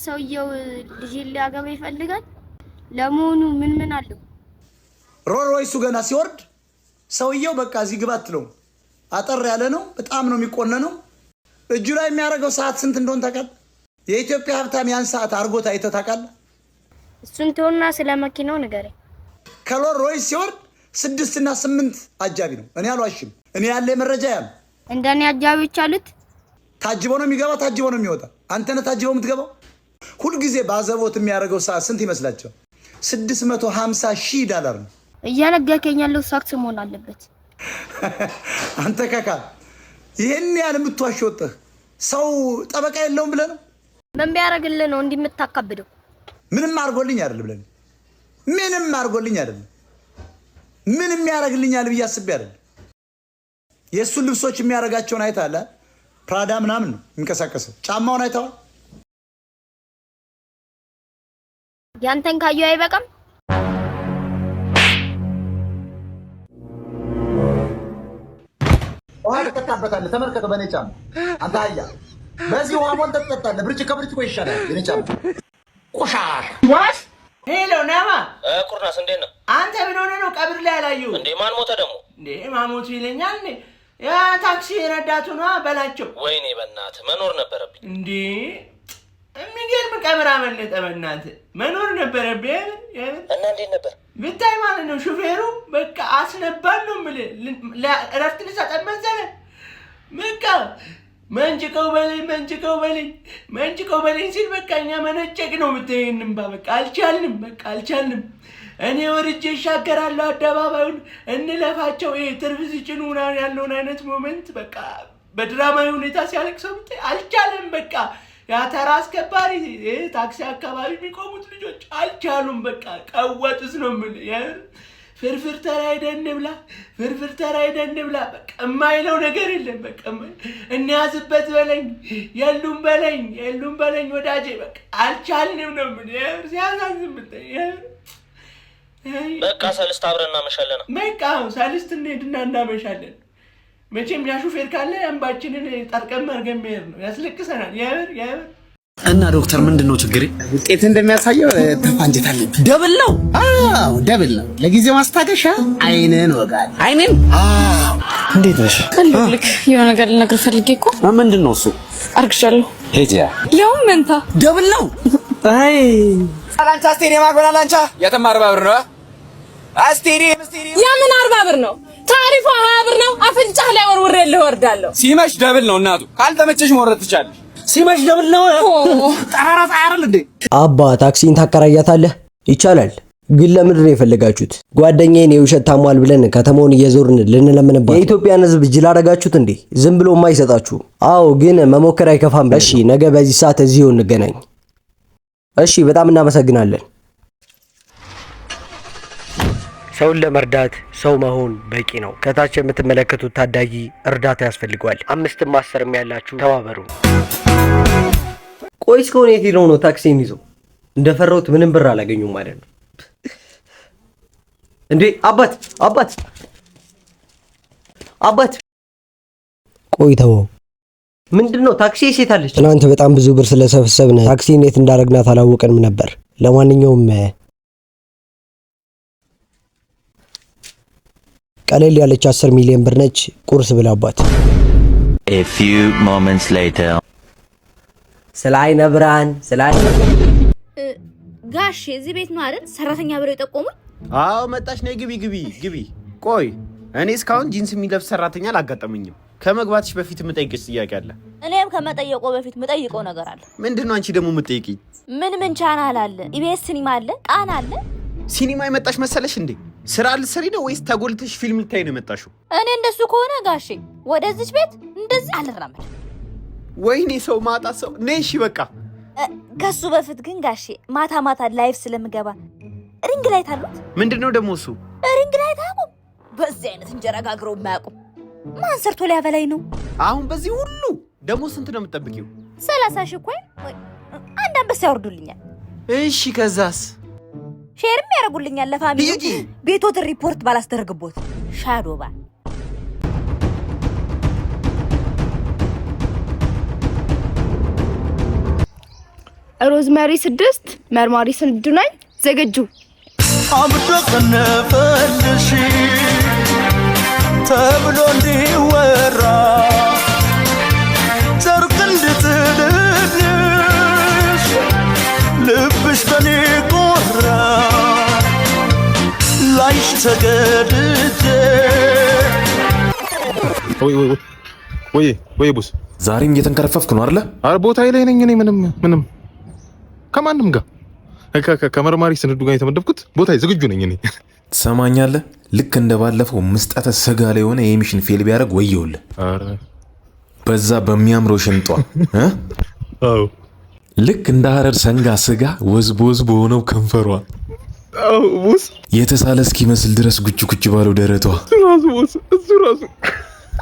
ሰውየው ልጅ ሊያገባ ይፈልጋል ለመሆኑ ምን አለው ሮይሱ ገና ሲወርድ ሰውየው በቃ እዚህ ግባ አትለው አጠር ያለ ነው በጣም ነው የሚቆነነው እጁ ላይ የሚያረጋው ሰዓት ስንት እንደሆነ ታውቃለህ የኢትዮጵያ ሀብታም ያን ሰዓት አርጎታ አይተህ ታውቃለህ እሱን ተውና ስለ መኪናው ንገረኝ ሮይስ ሲወርድ 6 እና 8 አጃቢ ነው እኔ አልዋሽም እኔ ያለ መረጃ ያለ እንደኔ አጃቢዎች አሉት ታጅቦ ነው የሚገባ ታጅቦ ነው የሚወጣ አንተ ነህ ታጅቦ የምትገባው ሁሉ ጊዜ ባዘቦት የሚያረጋው ሰዓት ስንት ይመስላችኋል $650,000 ነው እያነገከኝ ያለው ሳክስ መሆን አለበት አንተ ካካ ይሄን ያለ ምትዋሽወጥህ ሰው ጠበቃ የለውም ብለህ ነው ምን ቢያረግልህ ነው እንዲምታካብደው ምንም አርጎልኝ አይደል ብለን ምንም አርጎልኝ አይደል ምንም ያረግልኛል ብዬ አስቤ አይደል የሱ ልብሶች የሚያረጋቸውን አይታለ ፕራዳ ምናምን ነው የሚንቀሳቀሰው ጫማውን አይታው ያንተን ካዩ አይበቃም ወሃ ተከታበታለህ ተመልከተው በኔ ጫማ አንተ አያ በዚህ ውሃ ሞልተ ተጠጣለህ ብርጭ ከብርጭቆ ይሻላል የኔ ጫማ ቆሻሽ ዋሽ ሄሎ ናማ ኩርናስ እንዴት ነው አንተ ምን ሆነ ነው ቀብር ላይ ያላየው እንዴ ማን ሞተ ደግሞ እንዴ ማሞቱ ይለኛል እንዴ ያ ታክሲ ረዳቱ ነው በላቸው ወይኔ በእናትህ መኖር ነበረብኝ እንዴ የሚገርም ቀብር አመለጠ በእናትህ መኖር ነበረብኝ እና እንዴት ነበር ብታይ ማለት ነው ሹፌሩ በቃ አስነባን ነው እረፍት ልሰጠን መሰለ በቃ መንጭቀው በለኝ ሲል በቃ እኛ መነጨቅ ነው የምትይንም በቃ አልቻልንም እኔ ወርጄ ይሻገራለሁ አደባባዩን እንለፋቸው ይሄ ትርፍ ሲጭኑ ያለውን አይነት ሞመንት በቃ በድራማዊ ሁኔታ ሲያለቅሰው አልቻለም በቃ ያ ተራ አስከባሪ ታክሲ አካባቢ የሚቆሙት ልጆች አልቻሉም በቃ ቀወጥስ ነው ፍርፍር ተራ ሄደን ብላ በቃ የማይለው ነገር የለም በቃ እንያዝበት በለኝ የሉም በለኝ ወዳጄ በቃ አልቻልንም ነው ሲያሳዝን በቃ ሰልስት አብረን እናመሻለን በቃ ሰልስት እንሄድና እናመሻለን መቼም ያ ሹፌር ካለ አንባችንን ጠርቀም አድርገን መሄድ ነው ያስለቅሰናል ያብር እና ዶክተር ምንድነው ችግሬ ውጤት እንደሚያሳየው ተፋንጀት አለኝ ደብል ነው አዎ ደብል ነው ለጊዜው ማስታገሻ አይነን ወጋል አይኔን እንዴት ነሽ ልክ የሆነ ነገር ልነግርህ ፈልጌ እኮ ምንድነው እሱ አርግሻለሁ ሄጂያ ያው መንታ ደብል ነው አይ አላንቻ ስቴዲየም አጎላላንቻ የተማር ባብር ነው ስቴዲየም ያምን 40 ብር ነው ታሪፉ 20 ብር ነው አፍንጫህ ላይ ወርውሬልህ ወርዳለሁ ሲመሽ ደብል ነው እናቱ ካልተመቸሽ መወረድ ትቻለሽ ሲመሽ ደብል ነው ጣራ አይደል እንዴ አባ ታክሲን ታከራያታለህ ይቻላል ግን ለምንድን ነው የፈለጋችሁት ጓደኛዬን የውሸት ታሟል ብለን ከተማውን እየዞርን ልንለምንባት የኢትዮጵያን ሕዝብ ጅል አደረጋችሁት እንዴ ዝም ብሎ ማይሰጣችሁ አዎ ግን መሞከር አይከፋም እሺ ነገ በዚህ ሰዓት እዚሁ እንገናኝ እሺ በጣም እናመሰግናለን ሰውን ለመርዳት ሰው መሆን በቂ ነው ከታች የምትመለከቱት ታዳጊ እርዳታ ያስፈልጋል 5ም 10ም ያላችሁ ተባበሩ ቆይስ ከሆነ የት ሄደው ነው ታክሲን ይዘው እንደፈራሁት ምንም ብር አላገኙም ማለት ነው እንዴ አባት ቆይተው ምንድነው ታክሲ ሴታለች ትናንት በጣም ብዙ ብር ስለሰበሰብን ታክሲን የት እንዳረግናት አላወቀንም ነበር ለማንኛውም ቀለል ያለች 10 ሚሊዮን ብር ነች ቁርስ ብላባት A few moments later ስላይነ ብራን ስላይ ጋሽ እዚህ ቤት ነው አይደል ሰራተኛ ብለው የጠቆሙኝ አዎ መጣሽ ነይ ግቢ ቆይ እኔ እስካሁን ጂንስ የሚለብስ ሰራተኛ አላጋጠመኝም ከመግባትሽ በፊት የምጠይቅሽ ጥያቄ አለ እኔም ከመጠየቆ በፊት የምጠይቀው ነገር አለ ምንድነው አንቺ ደግሞ የምትጠይቂኝ ምን ቻናል አለ ኢቢኤስ ሲኒማ አለ ቃና አለ ሲኒማ የመጣሽ መሰለሽ እንዴ ስራ ልትሰሪ ነው ወይስ ተጎልተሽ ፊልም ልታይ ነው የመጣሽው እኔ እንደሱ ከሆነ ጋሼ ወደዚህ ቤት እንደዚህ አልራመድ ወይኔ ሰው ማጣ ሰው ነይ እሺ በቃ ከሱ በፊት ግን ጋሼ ማታ ላይቭ ስለምገባ ሪንግ ላይ ታሉት ምንድነው ደግሞ እሱ ሪንግ ላይ ታቁ በዚህ አይነት እንጀራ ጋግረው ማያቁ ማን ሰርቶ ሊያበላይ ነው አሁን በዚህ ሁሉ ደግሞ ስንት ነው የምትጠብቂው 30 ሺህ ቆይ አንድ አንበሳ ያወርዱልኛል እሺ ከዛስ ሼርም ያረጉልኛል ለፋሚሊ ቤቶት ሪፖርት ባላስደርግቦት ሻዶባ ሮዝመሪ 6 መርማሪ 6 ዘገጁ አምደቀነፈልሽ ተብሎ እንዲወራ ጨርቅ እንድትልልሽ ልብሽ በኔ ቆራ ላይሽ ተገድጄ ወይ ቡስ ዛሬም እየተንከረፈፍክ ነው አይደለ? አረ ቦታዬ ላይ ነኝ እኔ ምንም ከማንም ጋር ከመርማሪ ስንዱ ጋር የተመደብኩት ቦታዬ ዝግጁ ነኝ እኔ። ትሰማኛለህ? ልክ እንደባለፈው ምስጠተ ስጋ ላይ ሆነ የሚሽን ፌል ቢያደርግ ወየውልህ። አረ በዛ በሚያምረው ሽንጧ አዎ ልክ እንደ ሐረር ሰንጋ ስጋ ወዝቦዝ በሆነው ከንፈሯ አዎ ቡስ የተሳለ እስኪመስል ድረስ ጉጭ ባለው ደረቷ እሱ ራሱ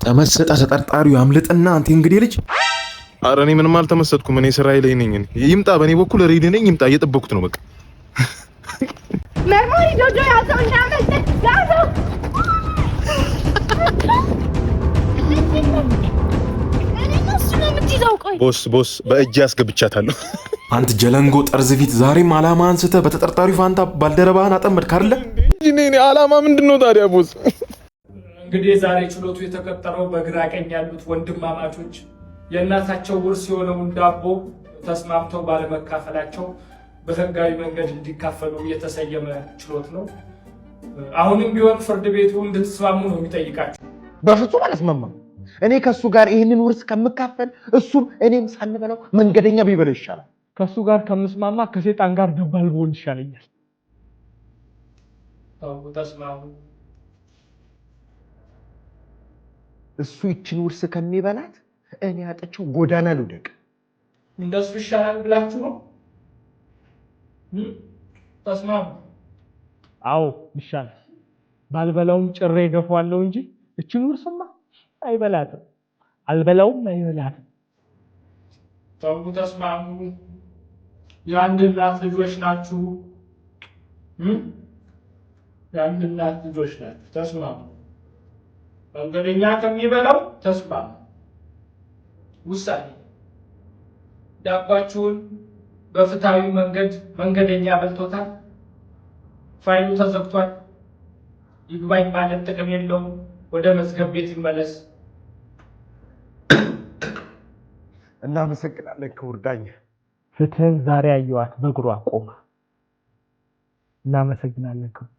ተመሰጣ ተጠርጣሪው አምልጥና አንተ እንግዲህ ልጅ። አረ እኔ ምንም አልተመሰጥኩም። እኔ ስራዬ ላይ ነኝ። ይምጣ፣ በእኔ በኩል ሬዲ ነኝ። ይምጣ፣ እየጠበኩት ነው። በቃ መርማሪ ጆጆ ያዘው እንዳመልጥ ያዘው። ቦስ በእጅ ያስገብቻታለሁ። አንተ ጀለንጎ ጠርዝ ፊት ዛሬም አላማ አንስተ በተጠርጣሪው ፋንታ ባልደረባህን አጠመድክ አይደለ? እኔ አላማ ምንድነው ታዲያ ቦስ? እንግዲህ ዛሬ ችሎቱ የተቀጠረው በግራ ቀኝ ያሉት ወንድማማቾች የእናታቸው ውርስ የሆነውን ዳቦ ተስማምተው ባለመካፈላቸው በህጋዊ መንገድ እንዲካፈሉ የተሰየመ ችሎት ነው። አሁንም ቢሆን ፍርድ ቤቱ እንድትስማሙ ነው የሚጠይቃቸው። በፍጹም አልስማማም። እኔ ከሱ ጋር ይህንን ውርስ ከምካፈል እሱም እኔም ሳንበላው መንገደኛ ቢበለው ይሻላል። ከሱ ጋር ከምስማማ ከሴጣን ጋር ደባል ብሆን ይሻለኛል። ተስማሙ። እሱ ይችን ውርስ ከሚበላት እኔ አጥቼው ጎዳና ልውደቅ። እንደሱ ይሻላል ብላችሁ ነው? ተስማሙ። አዎ ይሻላል። ባልበላውም ጭሬ ገፋዋለሁ እንጂ እችን ውርስማ አይበላትም። አልበላውም አይበላትም። ተስማሙ። የአንድ እናት ልጆች ናችሁ። የአንድ እናት ልጆች ናችሁ። ተስማሙ። መንገደኛ ከሚበላው ተስማሙ። ውሳኔ ዳባችሁን በፍትሃዊ መንገድ መንገደኛ በልቶታል። ፋይሉ ተዘግቷል። ይግባኝ ማለት ጥቅም የለውም። ወደ መዝገብ ቤት ይመለስ። እናመሰግናለን ክቡር ዳኛ። ፍትህን ዛሬ አየዋት በእግሯ ቆማ። እናመሰግናለን ክቡር።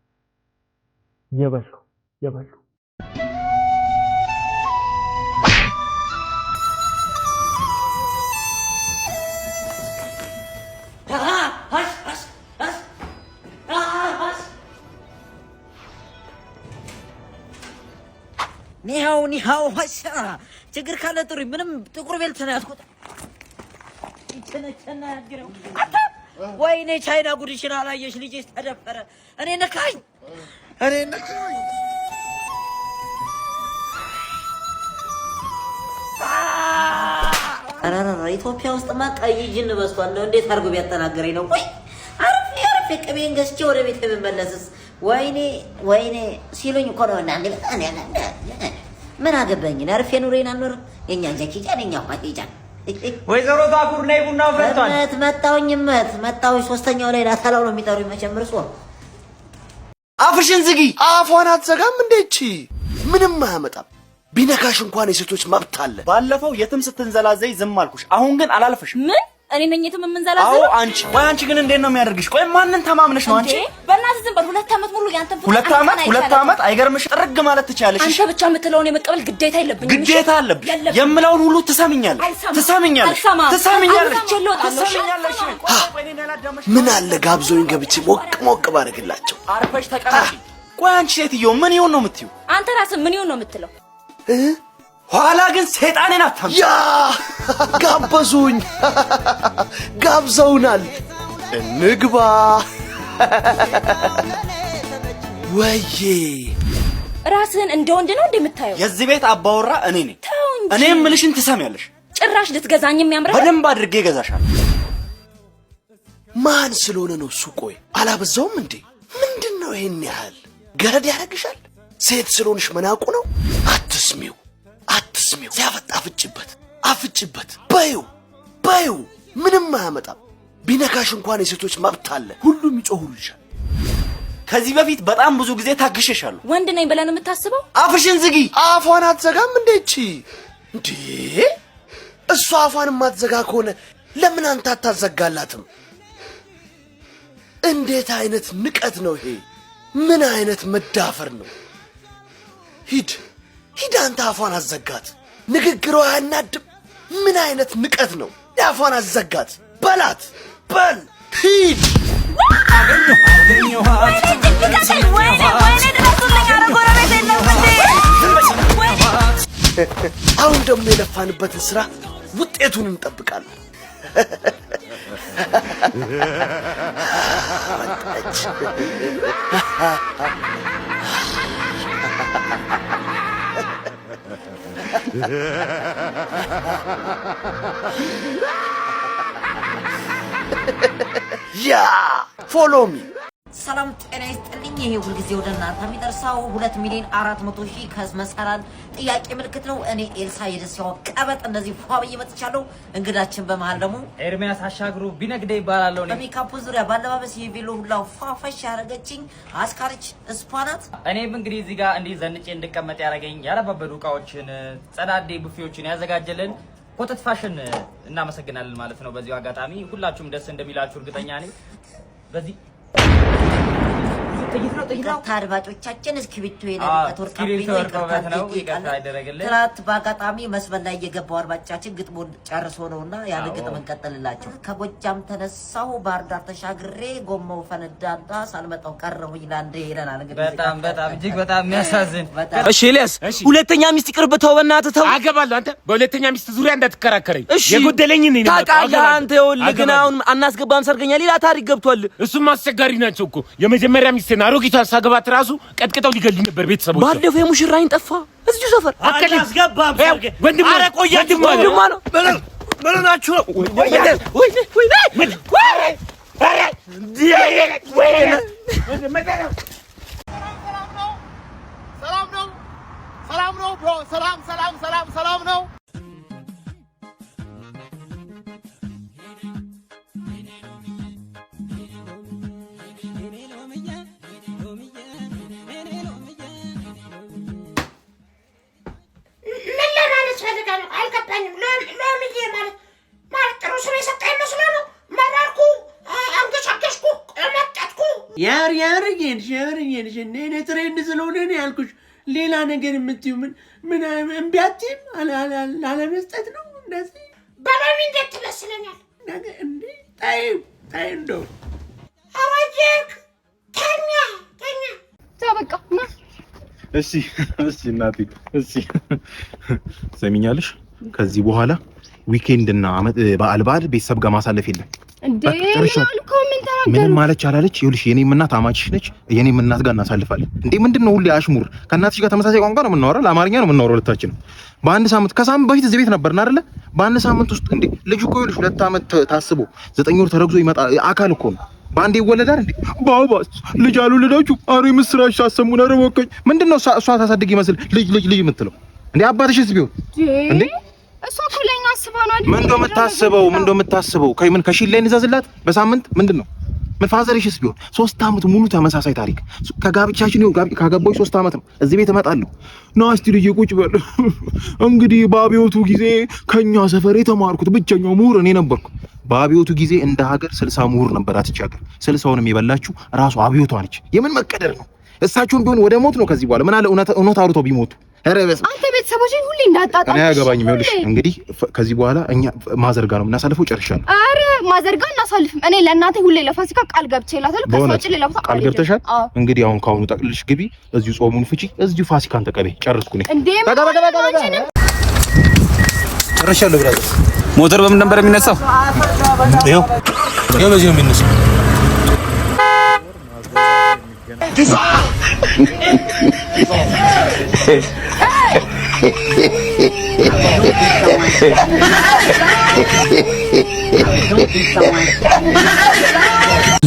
የበሉ ኒሃው ችግር ካለ ጥሪ። ምንም ጥቁር ቤልት ነው ያስቆጣ። ቸነቸና ያግረው ወይኔ ቻይና ጉድሽን አላየሽ? ልጄ ተደፈረ። እኔ ነካኝ። አራራ ኢትዮጵያ ውስጥማ ቀይ ጅን በስቷል። ነው እንዴት አድርጎ ቢያጠናገረኝ ነው? ወይ አረፍ ቅቤን ገዝቼ ወደ ቤት የምመለስስ? ወይኔ ሲሉኝ እኮ ነው። እና ምን አገባኝ? አርፌ ኑሬን አልኖር። የኛ ጃኪጃን የኛ ፋቂጃን ወይዘሮ ታኩር ነይ፣ ቡናው ፈርቷል። መጣሁኝ። ሶስተኛው ላይ ላታላው ነው የሚጠሩኝ። መቼም እርሶ አፍሽን ዝጊ። አፏን አትዘጋም እንዴች? ምንም አያመጣም። ቢነካሽ እንኳን የሴቶች መብት አለ። ባለፈው የትም ስትንዘላዘይ ዝም አልኩሽ። አሁን ግን አላልፈሽ። ምን? እኔ ነኝ የትም የምንዘላዘለው? አዎ አንቺ። ቆይ አንቺ ግን እንዴት ነው የሚያደርግሽ? ቆይ ማንን ተማምነሽ ነው አንቺ? በእናትህ ዝም በል። 2 ዓመት ሙሉ ያንተን ፍቅር 2 ዓመት አይገርምሽ? ጥርግ ማለት ትችያለሽ። አንተ ብቻ የምትለውን የመቀበል ግዴታ የለብኝም። ግዴታ አለብሽ። የምለውን ሁሉ ትሰምኛለሽ። ምን አለ ጋብዞኝ ገብቼ ሞቅ ባደርግላቸው። አርፈሽ ተቀመጪ። ቆይ አንቺ ሴትዮ ምን ይሁን ነው የምትይው? አንተ ራስህ ምን ይሁን ነው የምትለው? ኋላ ግን ሰይጣኔን አታም ያ ጋበዙኝ፣ ጋብዘውናል፣ እንግባ። ወይዬ ራስህን እንደ ወንድ ነው እንደምታየው? የዚህ ቤት አባወራ እኔ ነኝ። እኔ የምልሽን ትሰሚያለሽ። ጭራሽ ልትገዛኝ የሚያምረው? በደንብ አድርጌ እገዛሻለሁ። ማን ስለሆነ ነው እሱ? ቆይ አላበዛውም እንዴ? ምንድነው ይሄን ያህል ገረድ ያደርግሻል? ሴት ስለሆንሽ መናቁ ነው? አትስሚው ሲያፈጥ አፍጭበት በዩ ምንም አያመጣም። ቢነካሽ እንኳን የሴቶች መብት አለ። ሁሉም ይጮሁልሻል። ከዚህ በፊት በጣም ብዙ ጊዜ ታግሸሻለሁ። ወንድ ነኝ ብለን የምታስበው? አፍሽን ዝጊ። አፏን አትዘጋም እንዴ እቺ? እንዴ እሷ አፏን የማትዘጋ ከሆነ ለምን አንተ አታዘጋላትም? እንዴት አይነት ንቀት ነው ይሄ? ምን አይነት መዳፈር ነው? ሂድ አንተ አፏን አዘጋት። ንግግሯ አያናድም? ምን አይነት ንቀት ነው? አፏን አዘጋት በላት። በል ሂድ። አሁን ደግሞ የለፋንበትን ስራ ውጤቱን እንጠብቃለን። ያ ፎሎ ሚ። ሰላም ጤና ይስጥልኝ። ይሄ ሁልጊዜ ወደ እናንተ የሚደርሰው 2,400,000 ከመሰላል ጥያቄ ምልክት ነው። እኔ ኤልሳ የደስያው ቀበጥ እንደዚህ ፏ ብዬ መጥቻለሁ። እንግዳችን በመሃል ደግሞ ኤርሚያስ አሻግሩ ቢነግደ ይባላል። በሜካፕ ዙሪያ ባለባበስ የቬሎ ሁላ ፏፈሽ ያረገችኝ አስካሪች ስፓናት። እኔም እንግዲህ እዚህ ጋር እንዲህ ዘንጬ እንድቀመጥ ያረገኝ ያለባበዱ እቃዎችን ጸዳዴ ቡፌዎችን ያዘጋጀልን ኮተት ፋሽን እናመሰግናለን ማለት ነው። በዚሁ አጋጣሚ ሁላችሁም ደስ እንደሚላችሁ እርግጠኛ ነኝ። በዚህ አድማጮቻችን እስክሪብቶ ትናንት በአጋጣሚ መስመር ላይ የገባው አድማጫችን ግጥሙን ጨርሶ ነውና ያን ግጥም እንቀጥልላችሁ። ከጎጃም ተነሳሁ ባህር ዳር ተሻግሬ ጎማው ፈነዳና ሳልመጣው ቀረሁኝ ላንዴ ይለናል። በጣም እጅግ በጣም የሚያሳዝን። እሺ ኤልያስ፣ ሁለተኛ ሚስት ይቅርብህ፣ ተው በእናትህ ተው። አገባለሁ። አንተ በሁለተኛ ሚስት ዙሪያ እንዳትከራከረኝ። የጎደለኝ ነው ታውቃለህ አንተ። ይኸውልህ ግን አሁን አናስገባም ሰርገኛ ሌላ ታሪክ ገብቷል። እሱም አስቸጋሪ ናቸው እኮ የመጀመሪያ ሚስት አሮጊቷ ሳገባት ራሱ ቀጥቅጠው ሊገልኝ ነበር ቤተሰቦች። ባለፈው የሙሽራይን ጠፋ እዚሁ ሰፈር አስገባም ሰርግ ወንድም አረ ቆያ ወንድም ነው በለናችሁ ነው ሰላም ነው ብሮ ሰላም ነው። አልገባኝም። ሎሚዬ ማለት ጥሩ ስም የሰጠኝ መስሎ ነው። መረርኩ፣ አንገሻገሽኩ፣ መጠጥኩ። ያርየንሽ እኔ ትሬንድ ስለሆነ ነው ያልኩሽ። ሌላ ነገር የምትዩ ምን እምቢ አትይም? አለመስጠት ነው እንደዚህ። በሎሚ እንዴት ትመስለኛል? እንዴ ታይ እንደው አዋጅክ ተኛ በቃ እሺ እናቴ እሺ ሰሚኛለሽ። ከዚህ በኋላ ዊኬንድ እና በዓል ቤተሰብ ጋር ማሳለፍ የለም። እንዴ ምንም ማለች አላለች። ይኸውልሽ የኔም እናት አማችሽ ነች። የኔም እናት ጋር እናሳልፋለን። እንዴ ምንድነው ሁሌ አሽሙር? ከእናትሽ ጋር ተመሳሳይ ቋንቋ ነው የምናወራው፣ ለአማርኛ ነው የምናወራው ሁለታችን። በአንድ ሳምንት ከሳምንት በፊት እዚህ ቤት ነበርና አይደለ? በአንድ ሳምንት ውስጥ እንዴ ልጅ እኮ ይኸውልሽ 2 ዓመት ታስቦ 9 ወር ተረግዞ ይመጣ አካል እኮ ነው። ባንዴ ይወለዳል እንዴ? ባባስ ልጅ አልወለዳችሁ? አሬ ምስራች ታሰሙና ረወቀኝ። ምንድነው እሷ ታሳድግ ይመስል ልጅ የምትለው እንዴ? አባትሽስ ቢሆን እንዴ? እሷ እኮ ለኛ አስበው ነው አይደል? ምንድነው የምታስበው? ከምን ከሺል ላይ እንዛዝላት በሳምንት ምንድነው? ምን ፋዘርሽስ ቢሆን 3 ዓመት ሙሉ ተመሳሳይ ታሪክ። ከጋብቻችን ካገባሁኝ 3 ዓመት ነው። እዚህ ቤት እመጣለሁ ና እስቲ ልጅ ቁጭ በል። እንግዲህ በአብዮቱ ጊዜ ከኛ ሰፈር የተማርኩት ብቸኛው ምሁር እኔ ነበርኩ። በአብዮቱ ጊዜ እንደ ሀገር 60 ምሁር ነበራት ይህች ሀገር። 60ውንም የበላችሁ ራሱ አብዮቷ ነች። የምን መቀደር ነው? እሳቸውን ቢሆን ወደ ሞት ነው ከዚህ በኋላ ምን አለ እውነት አውርተው ቢሞቱ። አንተ ቤተሰቦችን ሁሌ እንዳጣጣም እኔ አያገባኝም። ይኸውልሽ እንግዲህ ከዚህ በኋላ እኛ ማዘርጋ ነው የምናሳልፈው። ጨርሻለሁ። አረ ማዘርጋ እናሳልፍም። እኔ ለእናቴ ሁሌ ለፋሲካ ቃል ገብቼላታለሁ። ከሷጭ ሌላ ቦታ ቃል ገብተሻል። እንግዲህ አሁን ካሁኑ ጠቅልልሽ ግቢ፣ እዚሁ ጾሙን ፍቺ፣ እዚሁ ፋሲካን ተቀበይ። ጨርስኩ ነኝ እንዴ ጨርሻለሁ። ብራዘር ሞተር በምን ነበር የሚነሳው? ይኸው በዚህ ነው የሚነሳው።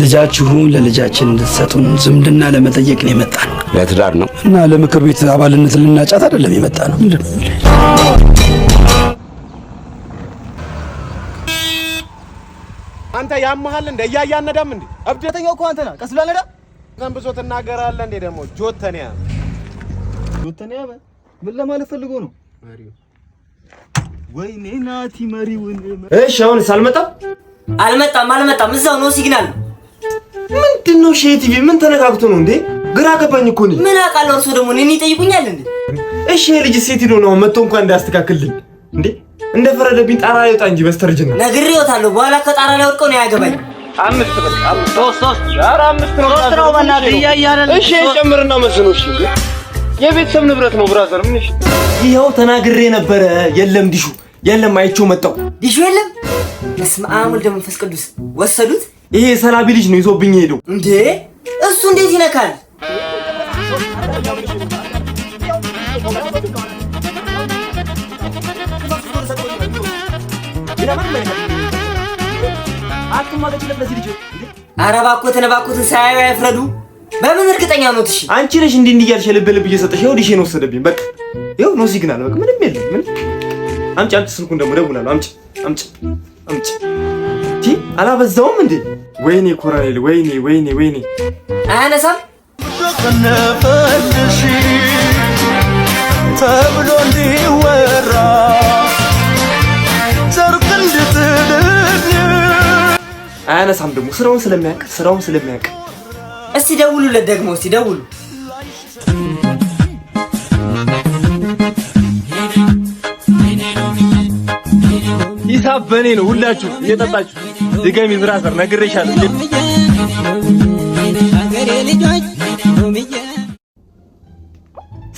ልጃችሁን ለልጃችን እንድትሰጡን ዝምድና ለመጠየቅ ነው የመጣን። ለትዳር ነው እና ለምክር ቤት አባልነት ልናጫት አይደለም የመጣ ነው። አንተ አንተ ያመሃል እንደ እያያነዳም እንዴ? እብደተኛው እኮ አንተ ነህ። ቀስ ብለህ ነዳ። ዘንብሶ ትናገራለህ እንዴ? ደግሞ ጆተኒያ ምን ለማለት ፈልጎ ነው? ወይኔ ናቲ መሪውን። እሺ አሁንስ አልመጣም? አልመጣም። እዛው ነው ሲግናል። ምንድነው ሼቲቪ? ምን ተነካክቶ ነው እንዴ? ግራ ገባኝ እኮ ነው። ምን አውቃለሁ። እርሱ ደግሞ እኔን ይጠይቁኛል እንዴ? እሺ ልጅ ሴት ነው መጥቶ እንኳን እንዳያስተካክልልኝ እንዴ? እንደ ፈረደብኝ ጣራ ይወጣ እንጂ በስተርጅና ነግሬዎታለሁ። በኋላ ከጣራ ላይ ወድቀው ነው ያገባኝ። 5 ብር 3 ኧረ 5 ነው በእናትህ እያያለን። እሺ ጨምርና መስኖ። እሺ የቤተሰብ ንብረት ነው ብራዘር። ምን እሺ ይኸው ተናግሬ ነበረ። የለም ዲሹ የለም። አይቼው መጣው። ዲሹ የለም። በስመ አብ ወልድ መንፈስ ቅዱስ። ወሰዱት። ይሄ ሰላቢ ልጅ ነው ይዞብኝ ሄደው። እንዴ እሱ እንዴት ይነካል? ኧረ እባክዎትን ሳያዩ አይፍረዱ። በምን እርግጠኛ ነው? እሺ አንቺ ነሽ እንዲህ እያልሽ ልብ እየሰጠሽ ይኸው ዲሼን ወሰደብኝ። በቃ ይኸው ነው ሲግናል። በቃ ምንም የለም። ምን አምጪ ስልኩን ደግሞ ደውላለሁ። አምጪ አላበዛውም እንዴ? ወይኔ ኮራኔል፣ ወይኔ አያነሳም ተነፈልሽ ተብሎ እንዲወራ ዘርቅ እንድትልኝ አያነሳም። ደግሞ ስራውን ስለሚያውቅ እስቲ ደውሉለት። ደግሞ እስቲ ደውሉ። ሂሳብ በኔ ነው። ሁላችሁ እየጠጣችሁ ድገሚ ብራዘር፣ ነግሬሻለሁ።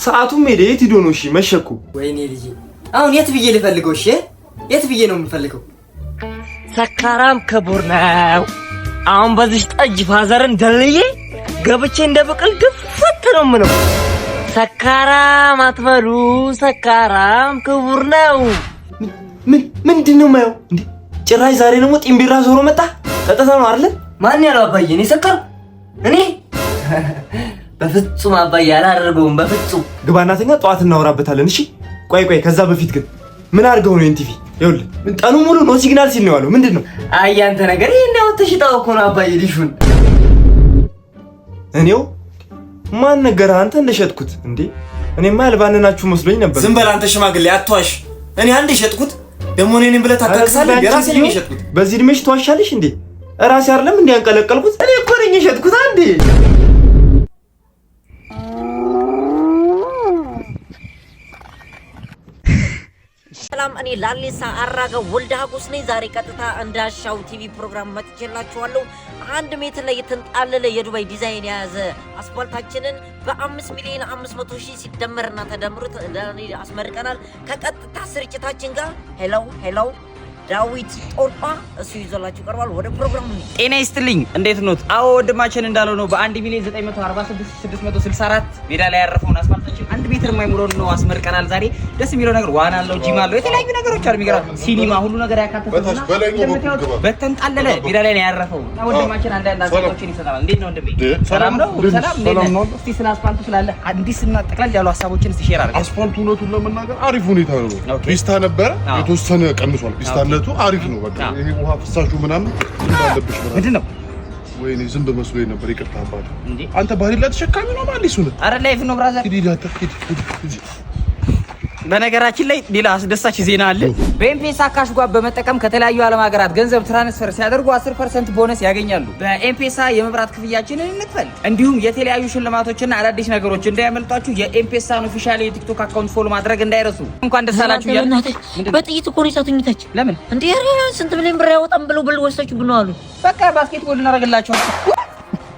ሰዓቱም ሄደ። የት ሂዶ ነው? እሺ መሸኩ። ወይኔ ልጄ አሁን የት ብዬ ልፈልገው? እሺ የት ብዬ ነው የምፈልገው? ሰካራም ክቡር ነው። አሁን በዚህ ጠጅ ፋዘርን ደልዬ ገብቼ እንደ ብቅል ግፍት ነው ምነው። ሰካራም አትበሉ፣ ሰካራም ክቡር ነው። ምንድነው የማየው እንዴ? ጭራሽ ዛሬ ደግሞ ጢምቢራ ዞሮ መጣ። ጠጥታ ነው አይደል? ማን ያለው አባዬ? እኔ ሰከርኩ? እኔ በፍጹም አባዬ አላደርገውም። በፍጹም ግባና ተኛ፣ ጠዋት እናወራበታለን። እሺ ቆይ ከዛ በፊት ግን ምን አድርገው ነው ኤንቲቪ? ይኸውልህ ቀኑ ሙሉ ነው ሲግናል ሲል ነው ያለው። ምንድነው? አይ አንተ ነገር ይሄን ያው ተሽጣው እኮ ነው አባዬ ዲሹን። እኔው ማን ነገር አንተ እንደሸጥኩት እንዴ? እኔማ ያልባንናችሁ መስሎኝ ነበር። ዝም በል አንተ ሽማግሌ አትዋሽ። እኔ አንድ የሸጥኩት ደግሞ እኔን ብለህ ታካክሳለህ። የራሴ ነው የሸጥኩት። በዚህ እድሜሽ ትዋሻለሽ እንዴ? ራሴ አይደለም እንዴ ያንቀለቀልኩት? እኔ እኮ ነኝ የሸጥኩት። አንዴ ሰላም፣ እኔ ላሌሳ አራጋ ወልደ ሀጎስ ነኝ። ዛሬ ቀጥታ እንዳሻው ቲቪ ፕሮግራም መጥቼላችኋለሁ። 1 ሜትር ላይ የተንጣለለ የዱባይ ዲዛይን የያዘ አስፋልታችንን በ5,500,000 ሲደመርና ተደምሮ አስመርቀናል። ከቀጥታ ስርጭታችን ጋር ሄሎ ዳዊት ጦርጳ እሱ ይዞላችሁ ቀርቧል። ወደ ፕሮግራሙ ጤና ይስጥልኝ። እንዴት ኖት? አዎ ወንድማችን እንዳለው ነው። በ1,946,664 ሜዳ ላይ ያረፈውን አስፋልታችን 1 ሜትር የማይሞላውን ነው አስመርቀናል። ዛሬ ደስ የሚለው ነገር ዋና አለው፣ ጂም አለው፣ የተለያዩ ነገሮች አሉ። የሚገርም ሲኒማ ሁሉ ነገር ያካተተውና በተንጣለለ ሜዳ ላይ ነው ያረፈው። ወንድማችን አንዳንድ አስተያየቶችን ይሰጣል። እንዴት ነው ወንድሜ? ሰላም ነው? ሰላም ነው። እስቲ ስለ አስፋልቱ ስላለ አዲስ እና ጠቅላላ ያሉ ሀሳቦችን እስቲ ሼር አድርገን። አስፋልቱ እውነቱን ለመናገር አሪፍ ሁኔታ ነው። ፒስታ ነበረ የተወሰነ ቀንሷል። ፒስታነቱ አሪፍ ነው። በቃ ይሄ ውሃ ፍሳሹ ምናምን እንዳለብሽ ምንድነው? ወይኔ ዝም በመስሎኝ ነበር። ይቅርታ አባቴ። አንተ ባህሪ ላይ ተሸካሚ ነው ማለት ነው። አረ ላይፍ ነው ብራዘር። ሂድ። በነገራችን ላይ ሌላ አስደሳች ዜና አለ። በኤምፔሳ ካሽ ጓብ በመጠቀም ከተለያዩ ዓለም ሀገራት ገንዘብ ትራንስፈር ሲያደርጉ 10% ቦነስ ያገኛሉ። በኤምፔሳ የመብራት ክፍያችንን እንክፈል። እንዲሁም የተለያዩ ሽልማቶችና አዳዲስ ነገሮች እንዳያመልጧችሁ የኤምፔሳን ኦፊሻል የቲክቶክ አካውንት ፎሎ ማድረግ እንዳይረሱ። እንኳን ደስ አላችሁ እያሉ በጥይት እኮ ነው የሳቱኝታች። ለምን እንዴ? ስንት ሚሊዮን ብር ያወጣም ብለው ወሰዳችሁ ብነዋሉ። በቃ ባስኬትቦል እናደርግላችኋል።